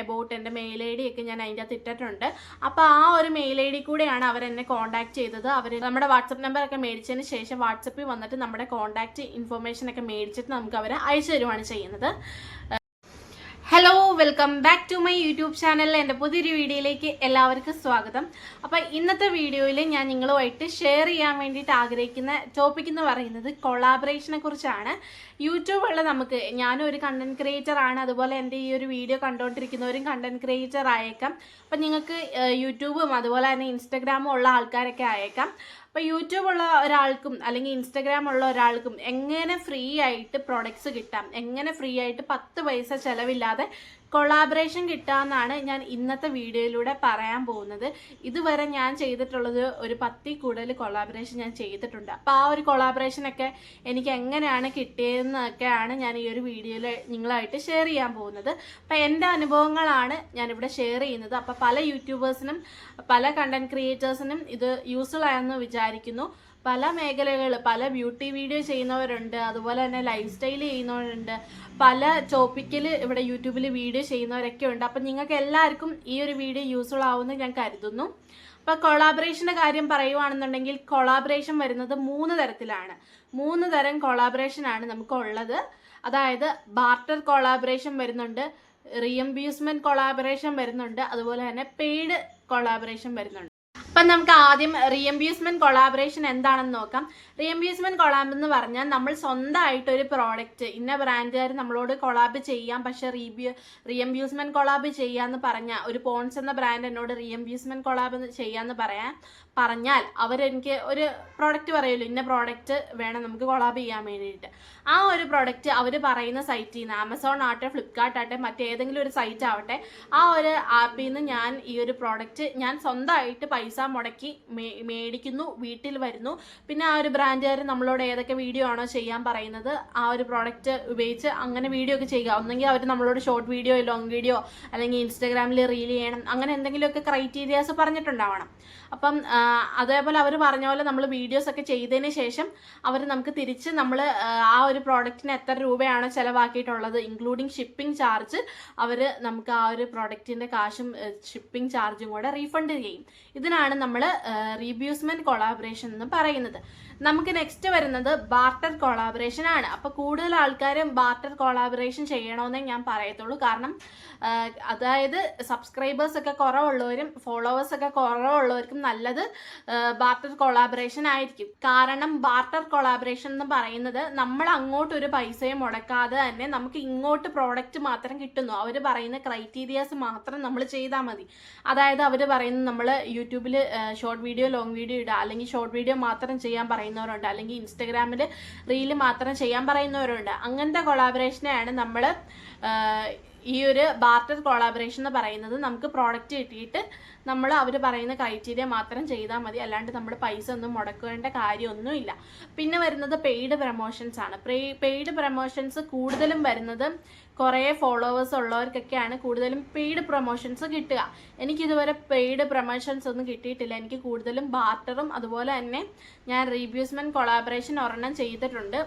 About എൻ്റെ mail I D ഒക്കെ ഞാൻ അതിൻ്റെ അകത്ത് ഇട്ടിട്ടുണ്ട്. അപ്പോൾ ആ ഒരു മെയിൽ ഐ ഡി കൂടെയാണ് അവരെന്നെ കോൺടാക്ട് ചെയ്തത്. അവർ നമ്മുടെ വാട്സപ്പ് നമ്പറൊക്കെ മേടിച്ചതിന് ശേഷം വാട്സപ്പിൽ വന്നിട്ട് നമ്മുടെ കോൺടാക്ട് ഇൻഫർമേഷനൊക്കെ മേടിച്ചിട്ട് നമുക്ക് അവരെ അയച്ചു തരുവാണ് ചെയ്യുന്നത്. Hello, welcome back to my YouTube channel. എൻ്റെ പുതിയൊരു വീഡിയോയിലേക്ക് എല്ലാവർക്കും സ്വാഗതം. അപ്പോൾ ഇന്നത്തെ വീഡിയോയിൽ ഞാൻ നിങ്ങളുമായിട്ട് ഷെയർ ചെയ്യാൻ വേണ്ടിയിട്ട് ആഗ്രഹിക്കുന്ന ടോപ്പിക് എന്ന് പറയുന്നത് കൊളാബറേഷനെ കുറിച്ചാണ്. യൂട്യൂബുള്ള നമുക്ക്, ഞാനും ഒരു കണ്ടന്റ് ക്രിയേറ്റർ ആണ്, അതുപോലെ എൻ്റെ ഈ ഒരു വീഡിയോ കണ്ടുകൊണ്ടിരിക്കുന്നവരും കണ്ടന്റ് ക്രിയേറ്റർ ആയേക്കാം. അപ്പം നിങ്ങൾക്ക് യൂട്യൂബും അതുപോലെ തന്നെ ഇൻസ്റ്റഗ്രാമും ഉള്ള ആൾക്കാരൊക്കെ ആയേക്കാം. അപ്പോൾ യൂട്യൂബ് ഉള്ള ഒരാൾക്കും അല്ലെങ്കിൽ ഇൻസ്റ്റഗ്രാം ഉള്ള ഒരാൾക്കും എങ്ങനെ ഫ്രീ ആയിട്ട് പ്രൊഡക്ട്സ് കിട്ടാം, എങ്ങനെ ഫ്രീ ആയിട്ട് 10 പൈസ ചിലവില്ലാതെ കൊളാബറേഷൻ കിട്ടാമെന്നാണ് ഞാൻ ഇന്നത്തെ വീഡിയോയിലൂടെ പറയാൻ പോകുന്നത്. ഇതുവരെ ഞാൻ ചെയ്തിട്ടുള്ളത് ഒരു 10ൽ കൂടുതൽ കൊളാബറേഷൻ ഞാൻ ചെയ്തിട്ടുണ്ട്. അപ്പോൾ ആ ഒരു കൊളാബറേഷനൊക്കെ എനിക്ക് എങ്ങനെയാണ് കിട്ടിയതെന്നൊക്കെയാണ് ഞാൻ ഈ ഒരു വീഡിയോയിൽ നിങ്ങളായിട്ട് ഷെയർ ചെയ്യാൻ പോകുന്നത്. അപ്പോൾ എൻ്റെ അനുഭവങ്ങളാണ് ഞാനിവിടെ ഷെയർ ചെയ്യുന്നത്. അപ്പോൾ പല യൂട്യൂബേഴ്സിനും പല കണ്ടന്റ് ക്രിയേറ്റേഴ്സിനും ഇത് യൂസ്ഫുൾ ആയെന്ന് വിചാരിക്കുന്നു. പല മേഖലകൾ, പല ബ്യൂട്ടി വീഡിയോ ചെയ്യുന്നവരുണ്ട്, അതുപോലെ തന്നെ ലൈഫ് സ്റ്റൈൽ ചെയ്യുന്നവരുണ്ട്, പല ടോപ്പിക്കിൽ ഇവിടെ യൂട്യൂബിൽ വീഡിയോ ചെയ്യുന്നവരൊക്കെ ഉണ്ട്. അപ്പം നിങ്ങൾക്ക് എല്ലാവർക്കും ഈ ഒരു വീഡിയോ യൂസ്ഫുൾ ആവുമെന്ന് ഞാൻ കരുതുന്നു. അപ്പോൾ കൊളാബറേഷൻ്റെ കാര്യം പറയുവാണെന്നുണ്ടെങ്കിൽ കൊളാബറേഷൻ വരുന്നത് 3 തരത്തിലാണ്. 3 തരം കൊളാബറേഷനാണ് നമുക്കുള്ളത്. അതായത് ബാർട്ടർ കൊളാബറേഷൻ വരുന്നുണ്ട്, റീഎംബ്യൂസ്മെൻറ്റ് കൊളാബറേഷൻ വരുന്നുണ്ട്, അതുപോലെ തന്നെ പെയ്ഡ് കൊളാബറേഷൻ വരുന്നുണ്ട്. അപ്പം നമുക്ക് ആദ്യം റീഎംബ്യൂസ്മെൻറ്റ് കൊളാബറേഷൻ എന്താണെന്ന് നോക്കാം. റീഎംബ്യൂസ്മെൻറ്റ് കൊളാബ് എന്ന് പറഞ്ഞാൽ നമ്മൾ സ്വന്തമായിട്ടൊരു പ്രോഡക്റ്റ്, ഇന്ന ബ്രാൻഡുകാർ നമ്മളോട് കൊളാബ് ചെയ്യാം, പക്ഷേ റീഎംബ്യൂസ്മെൻറ്റ് കൊളാബ് ചെയ്യാമെന്ന് പറഞ്ഞാൽ, ഒരു പോൺസ് എന്ന ബ്രാൻഡ് എന്നോട് റീഎംബ്യൂസ്മെൻറ്റ് കൊളാബ് ചെയ്യാമെന്ന് പറഞ്ഞാൽ അവരെനിക്ക് ഒരു പ്രോഡക്റ്റ് പറയുമല്ലോ, ഇന്ന പ്രോഡക്റ്റ് വേണം നമുക്ക് കൊളാബ് ചെയ്യാൻ വേണ്ടിയിട്ട്. ആ ഒരു പ്രോഡക്റ്റ് അവർ പറയുന്ന സൈറ്റിൽ നിന്ന്, ആമസോൺ ആവട്ടെ, ഫ്ലിപ്കാർട്ട് ആവട്ടെ, മറ്റേതെങ്കിലും ഒരു സൈറ്റ് ആവട്ടെ, ആ ഒരു ആപ്പിൽ നിന്ന് ഞാൻ ഈ ഒരു പ്രോഡക്റ്റ് ഞാൻ സ്വന്തമായിട്ട് പൈസ മുടക്കി മേടിക്കുന്നു, വീട്ടിൽ വരുന്നു. പിന്നെ ആ ഒരു ബ്രാൻഡുകാർ നമ്മളോട് ഏതൊക്കെ വീഡിയോ ആണോ ചെയ്യാൻ പറയുന്നത് ആ ഒരു പ്രോഡക്റ്റ് ഉപയോഗിച്ച് അങ്ങനെ വീഡിയോ ഒക്കെ ചെയ്യുക. ഒന്നെങ്കിൽ അവർ നമ്മളോട് ഷോർട്ട് വീഡിയോ, ലോങ് വീഡിയോ, അല്ലെങ്കിൽ ഇൻസ്റ്റാഗ്രാമിൽ റീൽ ചെയ്യണം, അങ്ങനെ എന്തെങ്കിലുമൊക്കെ ക്രൈറ്റീരിയാസ് പറഞ്ഞിട്ടുണ്ടാവണം. അപ്പം അതേപോലെ അവർ പറഞ്ഞ പോലെ നമ്മൾ വീഡിയോസ് ഒക്കെ ചെയ്തതിന് ശേഷം അവർ നമുക്ക് തിരിച്ച് നമ്മൾ ആ ഒരു പ്രോഡക്റ്റിന് എത്ര രൂപയാണോ ചിലവാക്കിയിട്ടുള്ളത് ഇൻക്ലൂഡിങ് ഷിപ്പിംഗ് ചാർജ്, അവർ നമുക്ക് ആ ഒരു പ്രോഡക്റ്റിൻ്റെ കാശും ഷിപ്പിംഗ് ചാർജും കൂടെ റീഫണ്ട് ചെയ്യും. ഇതിനാണ് നമ്മൾ റീബ്യൂസ്മെൻറ്റ് കൊളാബറേഷൻ എന്ന് പറയുന്നത്. നമുക്ക് നെക്സ്റ്റ് വരുന്നത് ബാർട്ടർ കൊളാബറേഷൻ ആണ്. അപ്പോൾ കൂടുതൽ ആൾക്കാരും ബാർട്ടർ കൊളാബറേഷൻ ചെയ്യണമെന്നേ ഞാൻ പറയത്തുള്ളൂ. കാരണം അതായത് സബ്സ്ക്രൈബേഴ്സ് ഒക്കെ കുറവുള്ളവരും ഫോളോവേഴ്സ് ഒക്കെ കുറവുള്ളവർക്കും നല്ലത് ബാർട്ടർ കൊളാബറേഷൻ ആയിരിക്കും. കാരണം ബാർട്ടർ കൊളാബറേഷൻ എന്ന് പറയുന്നത് നമ്മൾ അങ്ങോട്ട് ഒരു പൈസയും മുടക്കാതെ തന്നെ നമുക്ക് ഇങ്ങോട്ട് പ്രോഡക്റ്റ് മാത്രം കിട്ടുന്നു. അവർ പറയുന്ന ക്രൈറ്റീരിയാസ് മാത്രം നമ്മൾ ചെയ്താൽ മതി. അതായത് അവർ പറയുന്നത് നമ്മൾ യൂട്യൂബിൽ ഷോർട്ട് വീഡിയോ, ലോങ് വീഡിയോ ഇടുക, അല്ലെങ്കിൽ ഷോർട്ട് വീഡിയോ മാത്രം ചെയ്യാൻ പറയുന്നവരുണ്ട്, അല്ലെങ്കിൽ ഇൻസ്റ്റഗ്രാമിൽ റീല് മാത്രം ചെയ്യാൻ പറയുന്നവരുണ്ട്. അങ്ങനത്തെ കൊളാബറേഷനെയാണ് നമ്മൾ ഈ ഒരു ബാർട്ടർ കൊളാബറേഷൻ എന്ന് പറയുന്നത്. നമുക്ക് പ്രോഡക്റ്റ് കിട്ടിയിട്ട് നമ്മൾ അവർ പറയുന്ന ക്രൈറ്റീരിയ മാത്രം ചെയ്താൽ മതി, അല്ലാണ്ട് നമ്മൾ പൈസ ഒന്നും മുടക്കേണ്ട കാര്യമൊന്നുമില്ല. പിന്നെ വരുന്നത് പെയ്ഡ് പ്രമോഷൻസ് ആണ്. പെയ്ഡ് പ്രമോഷൻസ് കൂടുതലും വരുന്നത് കുറേ ഫോളോവേഴ്സ് ഉള്ളവർക്കൊക്കെയാണ് കൂടുതലും പെയ്ഡ് പ്രൊമോഷൻസ് കിട്ടുക. എനിക്കിതുവരെ പെയ്ഡ് പ്രൊമോഷൻസ് ഒന്നും കിട്ടിയിട്ടില്ല. എനിക്ക് കൂടുതലും ബാർട്ടറും അതുപോലെ തന്നെ ഞാൻ റീബ്യൂസ്മെൻറ്റ് കൊളാബറേഷൻ ഒരെണ്ണം ചെയ്തിട്ടുണ്ട്,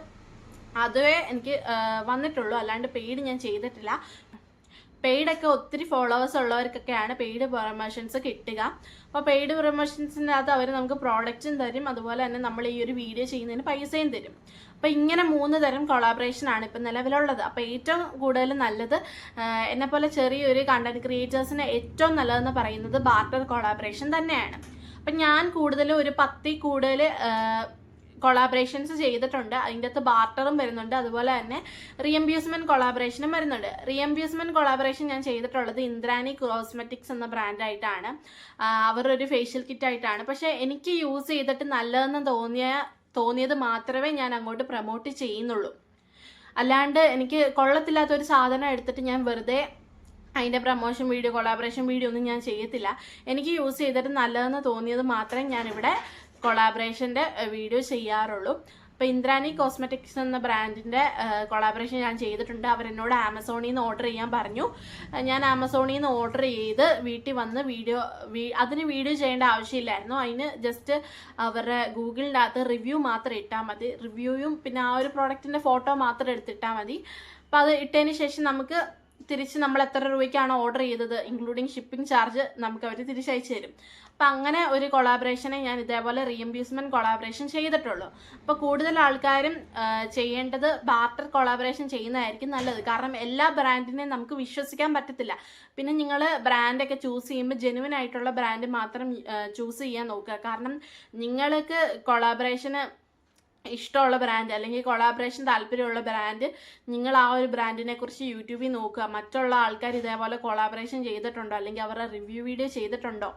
അതുവേ എനിക്ക് വന്നിട്ടുള്ളൂ, അല്ലാണ്ട് പെയ്ഡ് ഞാൻ ചെയ്തിട്ടില്ല. പെയ്ഡൊക്കെ ഒത്തിരി ഫോളോവേഴ്സ് ഉള്ളവർക്കൊക്കെയാണ് പെയ്ഡ് പ്രൊമോഷൻസ് കിട്ടുക. അപ്പോൾ പെയ്ഡ് പ്രൊമോഷൻസിൻ്റെ അകത്ത് അവർ നമുക്ക് പ്രോഡക്റ്റും തരും, അതുപോലെ തന്നെ നമ്മൾ ഈ ഒരു വീഡിയോ ചെയ്യുന്നതിന് പൈസയും തരും. അപ്പോൾ ഇങ്ങനെ 3 തരം കൊളാബറേഷനാണ് ഇപ്പം നിലവിലുള്ളത്. അപ്പോൾ ഏറ്റവും കൂടുതൽ നല്ലത്, എന്നെപ്പോലെ ചെറിയൊരു കണ്ടന്റ് ക്രിയേറ്റേഴ്സിന് ഏറ്റവും നല്ലതെന്ന് പറയുന്നത് ബാർട്ടർ കൊളാബറേഷൻ തന്നെയാണ്. അപ്പം ഞാൻ കൂടുതലും ഒരു 10ൽ കൂടുതൽ കൊളാബറേഷൻസ് ചെയ്തിട്ടുണ്ട്. അതിൻ്റെ അകത്ത് ബാർട്ടറും വരുന്നുണ്ട്, അതുപോലെ തന്നെ റീഎംബ്യൂസ്മെൻറ്റ് കൊളാബറേഷനും വരുന്നുണ്ട്. റീഎംബ്യൂസ്മെൻറ്റ് കൊളാബറേഷൻ ഞാൻ ചെയ്തിട്ടുള്ളത് ഇന്ദ്രാണി കോസ്മെറ്റിക്സ് എന്ന ബ്രാൻഡായിട്ടാണ്. അവരൊരു ഫേഷ്യൽ കിറ്റായിട്ടാണ്. പക്ഷേ എനിക്ക് യൂസ് ചെയ്തിട്ട് നല്ലതെന്ന് തോന്നിയത് മാത്രമേ ഞാൻ അങ്ങോട്ട് പ്രൊമോട്ട് ചെയ്യുന്നുള്ളൂ. അല്ലാണ്ട് എനിക്ക് കൊള്ളത്തില്ലാത്തൊരു സാധനം എടുത്തിട്ട് ഞാൻ വെറുതെ അതിൻ്റെ പ്രൊമോഷൻ വീഡിയോ, കൊളാബറേഷൻ വീഡിയോ ഒന്നും ഞാൻ ചെയ്യത്തില്ല. എനിക്ക് യൂസ് ചെയ്തിട്ട് നല്ലതെന്ന് തോന്നിയത് മാത്രമേ ഞാനിവിടെ കൊളാബറേഷൻ്റെ വീഡിയോ ചെയ്യാറുള്ളൂ. അപ്പോൾ ഇന്ദ്രാണി കോസ്മെറ്റിക്സ് എന്ന ബ്രാൻഡിൻ്റെ കൊളാബറേഷൻ ഞാൻ ചെയ്തിട്ടുണ്ട്. അവരെന്നോട് ആമസോണിൽ നിന്ന് ഓർഡർ ചെയ്യാൻ പറഞ്ഞു. ഞാൻ ആമസോണിൽ നിന്ന് ഓർഡർ ചെയ്ത് വീട്ടിൽ വന്ന് അതിന് വീഡിയോ ചെയ്യേണ്ട ആവശ്യമില്ലായിരുന്നു. അതിന് ജസ്റ്റ് അവരുടെ ഗൂഗിളിൻ്റെ അകത്ത് റിവ്യൂ മാത്രം ഇട്ടാൽ മതി. റിവ്യൂയും പിന്നെ ആ ഒരു പ്രോഡക്റ്റിൻ്റെ ഫോട്ടോ മാത്രം എടുത്തിട്ടാൽ മതി. അപ്പോൾ അത് ഇട്ടതിന് ശേഷം നമുക്ക് തിരിച്ച് നമ്മൾ എത്ര രൂപയ്ക്കാണ് ഓർഡർ ചെയ്തത് ഇൻക്ലൂഡിങ് ഷിപ്പിംഗ് ചാർജ് നമുക്ക് അവർ തിരിച്ചയച്ചു തരും. അപ്പം അങ്ങനെ ഒരു കൊളാബറേഷനെ ഞാൻ ഇതേപോലെ റീഎംബ്യൂസ്മെൻറ്റ് കൊളാബറേഷൻ ചെയ്തിട്ടുള്ളൂ. അപ്പോൾ കൂടുതൽ ആൾക്കാരും ചെയ്യേണ്ടത് ബാർട്ടർ കൊളാബറേഷൻ ചെയ്യുന്നതായിരിക്കും നല്ലത്. കാരണം എല്ലാ ബ്രാൻഡിനെയും നമുക്ക് വിശ്വസിക്കാൻ പറ്റത്തില്ല. പിന്നെ നിങ്ങൾ ബ്രാൻഡൊക്കെ ചൂസ് ചെയ്യുമ്പോൾ ജെനുവിൻ ആയിട്ടുള്ള ബ്രാൻഡ് മാത്രം ചൂസ് ചെയ്യാൻ നോക്കുക. കാരണം നിങ്ങൾക്ക് കൊളാബറേഷന് ഇഷ്ടമുള്ള ബ്രാൻഡ് അല്ലെങ്കിൽ കൊളാബറേഷൻ താല്പര്യമുള്ള ബ്രാൻഡ് നിങ്ങൾ ആ ഒരു ബ്രാൻഡിനെ കുറിച്ച് യൂട്യൂബിൽ നോക്കുക. മറ്റുള്ള ആൾക്കാർ ഇതേപോലെ കൊളാബറേഷൻ ചെയ്തിട്ടുണ്ടോ അല്ലെങ്കിൽ അവരുടെ റിവ്യൂ വീഡിയോ ചെയ്തിട്ടുണ്ടോ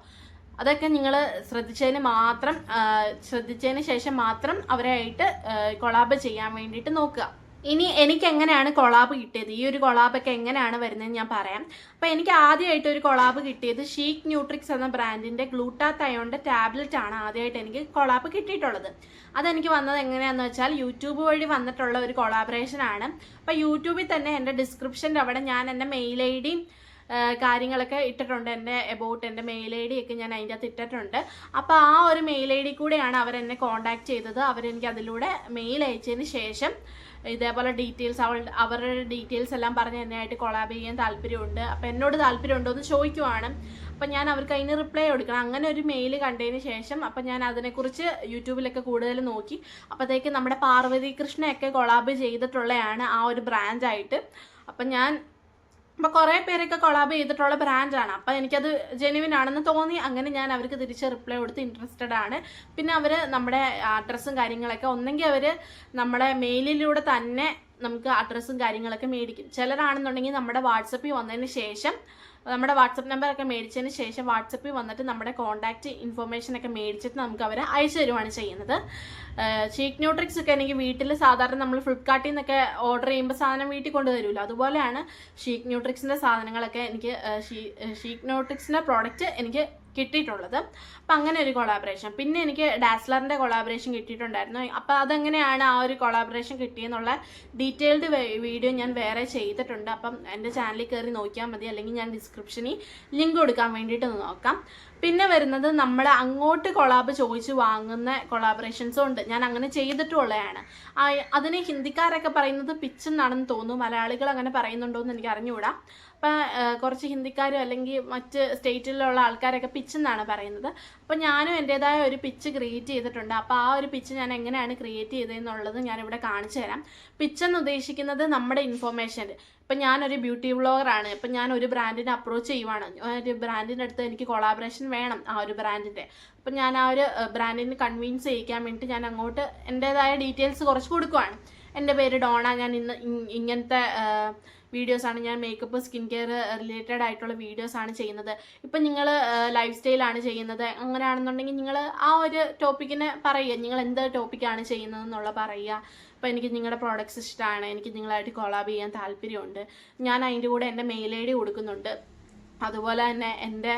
അതൊക്കെ നിങ്ങൾ ശ്രദ്ധിച്ചതിന് ശേഷം മാത്രം അവരായിട്ട് കൊളാബ് ചെയ്യാൻ വേണ്ടിയിട്ട് നോക്കുക. ഇനി എനിക്ക് എങ്ങനെയാണ് കൊളാബ് കിട്ടിയത്, ഈ ഒരു കൊളാബൊക്കെ എങ്ങനെയാണ് വരുന്നതെന്ന് ഞാൻ പറയാം. അപ്പോൾ എനിക്ക് ആദ്യമായിട്ട് ഒരു കൊളാബ് കിട്ടിയത് ഷീക്ക് ന്യൂട്രിക്സ് എന്ന ബ്രാൻഡിൻ്റെ ഗ്ലൂട്ടാത്തയോണിൻ്റെ ടാബ്ലറ്റ് ആണ് ആദ്യമായിട്ട് എനിക്ക് കൊളാബ് കിട്ടിയിട്ടുള്ളത്. അതെനിക്ക് വന്നത് എങ്ങനെയാണെന്ന് വെച്ചാൽ യൂട്യൂബ് വഴി വന്നിട്ടുള്ള ഒരു കൊളാബറേഷൻ ആണ്. അപ്പോൾ യൂട്യൂബിൽ തന്നെ എൻ്റെ ഡിസ്ക്രിപ്ഷൻ്റെ അവിടെ ഞാൻ എൻ്റെ മെയിൽ ഐ ഡിയും കാര്യങ്ങളൊക്കെ ഇട്ടിട്ടുണ്ട്. എൻ്റെ എബൌട്ട് എൻ്റെ മെയിൽ ഐ ഡി ഒക്കെ ഞാൻ അതിൻ്റെ അകത്ത് ഇട്ടിട്ടുണ്ട്. അപ്പോൾ ആ ഒരു മെയിൽ ഐ ഡി കൂടെയാണ് അവരെന്നെ കോൺടാക്ട് ചെയ്തത്. അവരെനിക്ക് അതിലൂടെ മെയിൽ അയച്ചതിന് ശേഷം ഇതേപോലെ അവരുടെ ഡീറ്റെയിൽസ് എല്ലാം പറഞ്ഞ് എന്നെയായിട്ട് കൊളാബ് ചെയ്യാൻ താല്പര്യമുണ്ട്, അപ്പോൾ എന്നോട് താല്പര്യമുണ്ടോ എന്ന് ചോദിക്കുവാണ്. അപ്പം ഞാൻ അവർക്ക് അതിന് റിപ്ലൈ കൊടുക്കണം. അങ്ങനെ ഒരു മെയിൽ കണ്ടതിന് ശേഷം അപ്പം ഞാൻ അതിനെക്കുറിച്ച് യൂട്യൂബിലൊക്കെ കൂടുതൽ നോക്കി. അപ്പോഴത്തേക്ക് നമ്മുടെ പാർവതി കൃഷ്ണയൊക്കെ കൊളാബ് ചെയ്തിട്ടുള്ളതാണ് ആ ഒരു ബ്രാൻഡായിട്ട്. അപ്പോൾ കുറേ പേരൊക്കെ കൊളാബ് ചെയ്തിട്ടുള്ള ബ്രാൻഡാണ്. അപ്പോൾ എനിക്കത് ജെനുവിൻ ആണെന്ന് തോന്നി. അങ്ങനെ ഞാൻ അവർക്ക് തിരിച്ച് റിപ്ലൈ കൊടുത്ത് ഇൻട്രസ്റ്റഡ് ആണ്. പിന്നെ അവർ നമ്മുടെ അഡ്രസ്സും കാര്യങ്ങളൊക്കെ ഒന്നെങ്കിൽ അവർ നമ്മുടെ മെയിലിലൂടെ തന്നെ നമുക്ക് അഡ്രസ്സും കാര്യങ്ങളൊക്കെ മേടിക്കും. ചിലരാണെന്നുണ്ടെങ്കിൽ നമ്മുടെ വാട്സപ്പിൽ വന്നതിന് ശേഷം നമ്മുടെ വാട്സപ്പ് നമ്പറൊക്കെ മേടിച്ചതിന് ശേഷം വാട്സപ്പിൽ വന്നിട്ട് നമ്മുടെ കോൺടാക്റ്റ് ഇൻഫർമേഷനൊക്കെ മേടിച്ചിട്ട് നമുക്ക് അവരെ അയച്ചു തരുവാണ് ചെയ്യുന്നത്. ഷീക്ക് ന്യൂട്രിക്സ് ഒക്കെ എനിക്ക് വീട്ടിൽ സാധാരണ നമ്മൾ ഫ്ലിപ്കാർട്ടിൽ നിന്നൊക്കെ ഓർഡർ ചെയ്യുമ്പോൾ സാധനം വീട്ടിൽ കൊണ്ടുതരുമല്ലോ, അതുപോലെയാണ് ഷീക്ക് ന്യൂട്രിക്സിൻ്റെ സാധനങ്ങളൊക്കെ എനിക്ക് ഷീക്ക് ന്യൂട്രിക്സിൻ്റെ പ്രോഡക്റ്റ് എനിക്ക് കിട്ടിയിട്ടുള്ളത്. അപ്പം അങ്ങനെ ഒരു കൊളാബറേഷൻ. പിന്നെ എനിക്ക് ഡാസ്ലറിൻ്റെ കൊളാബറേഷൻ കിട്ടിയിട്ടുണ്ടായിരുന്നു. അപ്പോൾ അതെങ്ങനെയാണ് ആ ഒരു കൊളാബറേഷൻ കിട്ടിയെന്നുള്ള ഡീറ്റെയിൽഡ് വീഡിയോ ഞാൻ വേറെ ചെയ്തിട്ടുണ്ട്. അപ്പം എൻ്റെ ചാനലിൽ കയറി നോക്കിയാൽ മതി, അല്ലെങ്കിൽ ഞാൻ ഡിസ്ക്രിപ്ഷനിൽ ലിങ്ക് കൊടുക്കാൻ വേണ്ടിയിട്ട് നോക്കാം. പിന്നെ വരുന്നത് നമ്മൾ അങ്ങോട്ട് കൊളാബ് ചോദിച്ച് വാങ്ങുന്ന കൊളാബറേഷൻസും ഉണ്ട്. ഞാൻ അങ്ങനെ ചെയ്തിട്ടുള്ളതാണ്. അതിന് ഹിന്ദിക്കാരൊക്കെ പറയുന്നത് പിച്ച് എന്നാണെന്ന് തോന്നുന്നു, മലയാളികൾ അങ്ങനെ പറയുന്നുണ്ടോ എന്ന് എനിക്ക് അറിഞ്ഞുകൂടാ. അപ്പം കുറച്ച് ഹിന്ദിക്കാരും അല്ലെങ്കിൽ മറ്റ് സ്റ്റേറ്റിലുള്ള ആൾക്കാരൊക്കെ പിച്ച് എന്നാണ് പറയുന്നത്. അപ്പോൾ ഞാനും എൻ്റേതായ ഒരു പിച്ച് ക്രിയേറ്റ് ചെയ്തിട്ടുണ്ട്. അപ്പോൾ ആ ഒരു പിച്ച് ഞാൻ എങ്ങനെയാണ് ക്രിയേറ്റ് ചെയ്തതെന്നുള്ളത് ഞാനിവിടെ കാണിച്ചു തരാം. പിച്ച് എന്ന് ഉദ്ദേശിക്കുന്നത് നമ്മുടെ ഇൻഫോർമേഷൻ. ഇപ്പം ഞാനൊരു ബ്യൂട്ടി വ്ളോഗറാണ്. ഇപ്പം ഞാൻ ഒരു ബ്രാൻഡിനെ അപ്രോച്ച് ചെയ്യുവാണ്. ഒരു ബ്രാൻഡിൻ്റെ അടുത്ത് എനിക്ക് കൊളാബറേഷൻ വേണം ആ ഒരു ബ്രാൻഡിൻ്റെ. അപ്പം ഞാൻ ആ ഒരു ബ്രാൻഡിനെ കൺവിൻസ് ചെയ്യിക്കാൻ വേണ്ടിയിട്ട് ഞാൻ അങ്ങോട്ട് എൻ്റേതായ ഡീറ്റെയിൽസ് കുറച്ച് കൊടുക്കുവാണ്. എൻ്റെ പേര് ഡോണ, ഞാൻ ഇങ്ങനത്തെ വീഡിയോസാണ്, ഞാൻ മേക്കപ്പ് സ്കിൻ കെയർ റിലേറ്റഡ് ആയിട്ടുള്ള വീഡിയോസാണ് ചെയ്യുന്നത്. ഇപ്പം നിങ്ങൾ ലൈഫ് സ്റ്റൈലാണ് ചെയ്യുന്നത്, അങ്ങനെയാണെന്നുണ്ടെങ്കിൽ നിങ്ങൾ ആ ഒരു ടോപ്പിക്കിനെ പറയുക, നിങ്ങൾ എന്ത് ടോപ്പിക്കാണ് ചെയ്യുന്നതെന്നുള്ള പറയുക. അപ്പോൾ എനിക്ക് നിങ്ങളുടെ പ്രോഡക്റ്റ്സ് ഇഷ്ടമാണ്, എനിക്ക് നിങ്ങളായിട്ട് കൊളാബ് ചെയ്യാൻ താല്പര്യമുണ്ട്. ഞാൻ അതിൻ്റെ കൂടെ എൻ്റെ മെയിൽ ഐ ഡി കൊടുക്കുന്നുണ്ട്. അതുപോലെ തന്നെ എൻ്റെ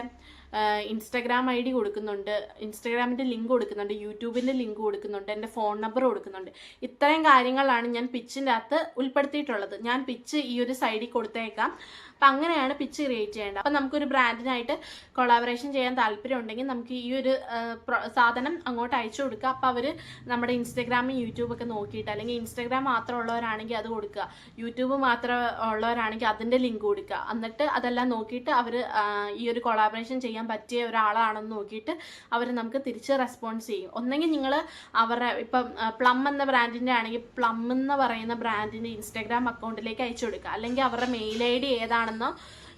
ഇൻസ്റ്റാഗ്രാം ഐ ഡി കൊടുക്കുന്നുണ്ട്, ഇൻസ്റ്റാഗ്രാമിൻ്റെ ലിങ്ക് കൊടുക്കുന്നുണ്ട്, യൂട്യൂബിൻ്റെ ലിങ്ക് കൊടുക്കുന്നുണ്ട്, എൻ്റെ ഫോൺ നമ്പർ കൊടുക്കുന്നുണ്ട്. ഇത്രയും കാര്യങ്ങളാണ് ഞാൻ പിച്ചിൻ്റെ അകത്ത് ഉൾപ്പെടുത്തിയിട്ടുള്ളത്. ഞാൻ പിച്ച് ഈ ഒരു സൈഡിൽ കൊടുത്തേക്കാം. അപ്പം അങ്ങനെയാണ് പിച്ച് ക്രിയേറ്റ് ചെയ്യേണ്ടത്. അപ്പം നമുക്കൊരു ബ്രാൻഡിനായിട്ട് കൊളാബറേഷൻ ചെയ്യാൻ താല്പര്യമുണ്ടെങ്കിൽ നമുക്ക് ഈ ഒരു സാധനം അങ്ങോട്ട് അയച്ചു കൊടുക്കുക. അപ്പോൾ അവർ നമ്മുടെ ഇൻസ്റ്റാഗ്രാമും യൂട്യൂബൊക്കെ നോക്കിയിട്ട്, അല്ലെങ്കിൽ ഇൻസ്റ്റാഗ്രാം മാത്രം ഉള്ളവരാണെങ്കിൽ അത് കൊടുക്കുക, യൂട്യൂബ് മാത്രം ഉള്ളവരാണെങ്കിൽ അതിൻ്റെ ലിങ്ക് കൊടുക്കുക. എന്നിട്ട് അതെല്ലാം നോക്കിയിട്ട് അവർ ഈ ഒരു കൊളാബറേഷൻ ചെയ്യാൻ പറ്റിയ ഒരാളാണെന്ന് നോക്കിയിട്ട് അവർ നമുക്ക് തിരിച്ച് റെസ്പോൺസ് ചെയ്യും. ഒന്നെങ്കിൽ നിങ്ങൾ അവരുടെ ഇപ്പം പ്ലം എന്ന ബ്രാൻഡിൻ്റെ ആണെങ്കിൽ പ്ലം എന്ന് പറയുന്ന ബ്രാൻഡിൻ്റെ ഇൻസ്റ്റാഗ്രാം അക്കൗണ്ടിലേക്ക് അയച്ചു കൊടുക്കുക. അല്ലെങ്കിൽ അവരുടെ മെയിൽ ഐ ഡി ഏതാണെന്നോ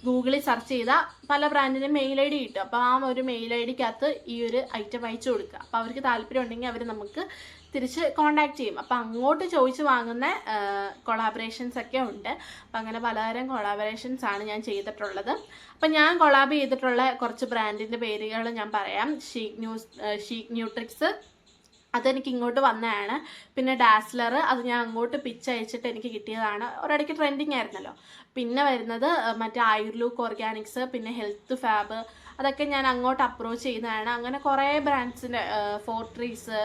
ഗൂഗിളിൽ സെർച്ച് ചെയ്താൽ പല ബ്രാൻഡിൻ്റെ മെയിൽ ഐ ഡി കിട്ടും. അപ്പോൾ ആ ഒരു മെയിൽ ഐ ഡിക്കകത്ത് ഈ ഒരു ഐറ്റം അയച്ചു കൊടുക്കുക. അപ്പോൾ അവർക്ക് താല്പര്യം ഉണ്ടെങ്കിൽ അവർ നമുക്ക് തിരിച്ച് കോണ്ടാക്ട് ചെയ്യും. അപ്പോൾ അങ്ങോട്ട് ചോദിച്ച് വാങ്ങുന്ന കൊളാബറേഷൻസ് ഒക്കെ ഉണ്ട്. അപ്പം അങ്ങനെ പലതരം കൊളാബറേഷൻസ് ആണ് ഞാൻ ചെയ്തിട്ടുള്ളത്. അപ്പം ഞാൻ കൊളാബ് ചെയ്തിട്ടുള്ള കുറച്ച് ബ്രാൻഡിൻ്റെ പേരുകൾ ഞാൻ പറയാം. ഷീക്ക് ന്യൂട്രിക്സ്, അതെനിക്ക് ഇങ്ങോട്ട് വന്നതാണ്. പിന്നെ ഡാസ്ലർ, അത് ഞാൻ അങ്ങോട്ട് പിച്ച് അയച്ചിട്ട് എനിക്ക് കിട്ടിയതാണ്, ഒരിടയ്ക്ക് ട്രെൻഡിങ് ആയിരുന്നല്ലോ. പിന്നെ വരുന്നത് മറ്റേ ആയുർലൂക്ക് ഓർഗാനിക്സ്, പിന്നെ ഹെൽത്ത് ഫാബ്, അതൊക്കെ ഞാൻ അങ്ങോട്ട് അപ്രോച്ച് ചെയ്യുന്നതാണ്. അങ്ങനെ കുറേ ബ്രാൻഡ്സിൻ്റെ ഫോർട്രീസ്,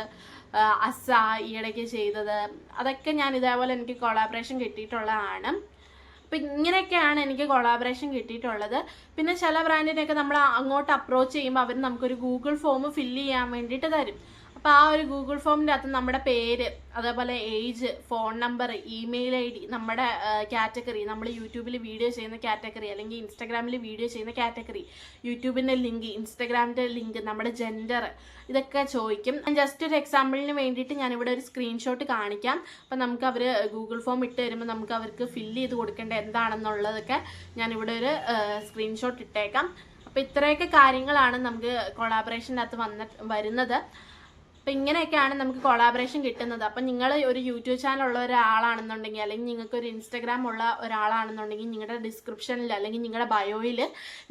അസ ഈയിടയ്ക്ക് ചെയ്തത്, അതൊക്കെ ഞാൻ ഇതേപോലെ എനിക്ക് കൊളാബറേഷൻ കിട്ടിയിട്ടുള്ളതാണ്. അപ്പം ഇങ്ങനെയൊക്കെയാണ് എനിക്ക് കൊളാബറേഷൻ കിട്ടിയിട്ടുള്ളത്. പിന്നെ ചില ബ്രാൻഡിനെയൊക്കെ നമ്മൾ അങ്ങോട്ട് അപ്രോച്ച് ചെയ്യുമ്പോൾ അവർ നമുക്കൊരു ഗൂഗിൾ ഫോം ഫില്ല് ചെയ്യാൻ വേണ്ടിയിട്ട് തരും. അപ്പോൾ ആ ഒരു ഗൂഗിൾ ഫോമിൻ്റെ അകത്ത് നമ്മുടെ പേര്, അതേപോലെ age, phone number, email ID, നമ്മുടെ കാറ്റഗറി, നമ്മൾ യൂട്യൂബിൽ വീഡിയോ ചെയ്യുന്ന കാറ്റഗറി അല്ലെങ്കിൽ ഇൻസ്റ്റാഗ്രാമിൽ വീഡിയോ ചെയ്യുന്ന കാറ്റഗറി, യൂട്യൂബിൻ്റെ ലിങ്ക്, ഇൻസ്റ്റാഗ്രാമിൻ്റെ ലിങ്ക്, നമ്മുടെ ജെൻഡർ, ഇതൊക്കെ ചോദിക്കും. ജസ്റ്റ് ഒരു എക്സാമ്പിളിന് വേണ്ടിയിട്ട് ഞാനിവിടെ ഒരു സ്ക്രീൻഷോട്ട് കാണിക്കാം. അപ്പം നമുക്ക് അവർ ഗൂഗിൾ ഫോം ഇട്ട് തരുമ്പോൾ നമുക്ക് അവർക്ക് ഫില്ല് ചെയ്ത് കൊടുക്കേണ്ടത് എന്താണെന്നുള്ളതൊക്കെ ഞാനിവിടെ ഒരു സ്ക്രീൻഷോട്ട് ഇട്ടേക്കാം. അപ്പോൾ ഇത്രയൊക്കെ കാര്യങ്ങളാണ് നമുക്ക് കൊളാബറേഷൻ്റെ അകത്ത് വരുന്നത്. അപ്പോൾ ഇങ്ങനെയൊക്കെയാണ് നമുക്ക് കൊളാബറേഷൻ കിട്ടുന്നത്. അപ്പം നിങ്ങൾ ഒരു യൂട്യൂബ് ചാനൽ ഉള്ള ഒരാളാണെന്നുണ്ടെങ്കിൽ, അല്ലെങ്കിൽ നിങ്ങൾക്കൊരു ഇൻസ്റ്റാഗ്രാം ഉള്ള ഒരാളാണെന്നുണ്ടെങ്കിൽ, നിങ്ങളുടെ ഡിസ്ക്രിപ്ഷനിൽ അല്ലെങ്കിൽ നിങ്ങളുടെ ബയോയിൽ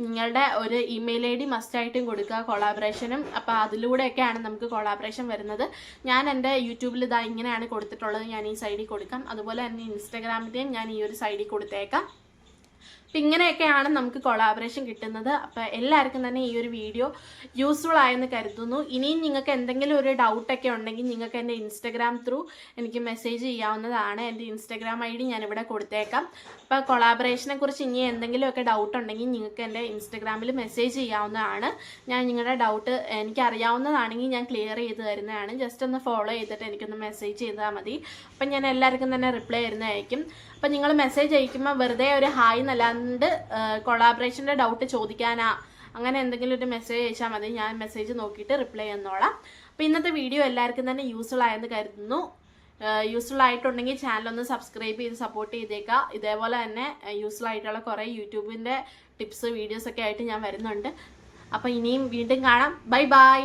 നിങ്ങളുടെ ഒരു ഇമെയിൽ ID മസ്റ്റായിട്ടും കൊടുക്കുക കൊളാബറേഷനും. അപ്പോൾ അതിലൂടെയൊക്കെയാണ് നമുക്ക് കൊളാബറേഷൻ വരുന്നത്. ഞാൻ എൻ്റെ യൂട്യൂബിൽ ഇതാ ഇങ്ങനെയാണ് കൊടുത്തിട്ടുള്ളത്. ഞാൻ ഈ സൈഡിൽ കൊടുക്കാം. അതുപോലെ തന്നെ ഇൻസ്റ്റാഗ്രാമിൻ്റെയും ഞാൻ ഈ ഒരു സൈഡിൽ കൊടുത്തേക്കാം. അപ്പം ഇങ്ങനെയൊക്കെയാണ് നമുക്ക് കൊളാബറേഷൻ കിട്ടുന്നത്. അപ്പോൾ എല്ലാവർക്കും തന്നെ ഈ ഒരു വീഡിയോ യൂസ്ഫുൾ ആയെന്ന് കരുതുന്നു. ഇനിയും നിങ്ങൾക്ക് എന്തെങ്കിലും ഒരു ഡൗട്ടൊക്കെ ഉണ്ടെങ്കിൽ നിങ്ങൾക്ക് എൻ്റെ ഇൻസ്റ്റാഗ്രാം ത്രൂ എനിക്ക് മെസ്സേജ് ചെയ്യാവുന്നതാണ്. എൻ്റെ ഇൻസ്റ്റാഗ്രാം ID ഞാനിവിടെ കൊടുത്തേക്കാം. അപ്പോൾ കൊളാബറേഷനെ കുറിച്ച് ഇനി എന്തെങ്കിലുമൊക്കെ ഡൗട്ട് ഉണ്ടെങ്കിൽ നിങ്ങൾക്ക് എൻ്റെ ഇൻസ്റ്റാഗ്രാമിൽ മെസ്സേജ് ചെയ്യാവുന്നതാണ്. ഞാൻ നിങ്ങളുടെ ഡൗട്ട് എനിക്കറിയാവുന്നതാണെങ്കിൽ ഞാൻ ക്ലിയർ ചെയ്ത് തരുന്നതാണ്. ജസ്റ്റ് ഒന്ന് ഫോളോ ചെയ്തിട്ട് എനിക്കൊന്ന് മെസ്സേജ് ചെയ്താൽ മതി. അപ്പം ഞാൻ എല്ലാവർക്കും തന്നെ റിപ്ലൈ തരുന്നതായിരിക്കും. അപ്പം നിങ്ങൾ മെസ്സേജ് അയക്കുമ്പോൾ വെറുതെ ഒരു ഹായ് എന്നല്ലാണ്ട് കൊളാബറേഷൻ്റെ ഡൗട്ട് ചോദിക്കാനാ അങ്ങനെ എന്തെങ്കിലും ഒരു മെസ്സേജ് അയച്ചാൽ മതി. ഞാൻ മെസ്സേജ് നോക്കിയിട്ട് റിപ്ലൈ ചെയ്യുന്നോളാം. അപ്പോൾ ഇന്നത്തെ വീഡിയോ എല്ലാവർക്കും തന്നെ യൂസ്ഫുൾ ആയെന്ന് കരുതുന്നു. യൂസ്ഫുൾ ആയിട്ടുണ്ടെങ്കിൽ ചാനലൊന്ന് സബ്സ്ക്രൈബ് ചെയ്ത് സപ്പോർട്ട് ചെയ്തേക്കുക. ഇതേപോലെ തന്നെ യൂസ്ഫുൾ ആയിട്ടുള്ള കുറേ യൂട്യൂബിൻ്റെ ടിപ്സ് വീഡിയോസൊക്കെ ആയിട്ട് ഞാൻ വരുന്നുണ്ട്. അപ്പോൾ ഇനിയും വീണ്ടും കാണാം. Bye bye.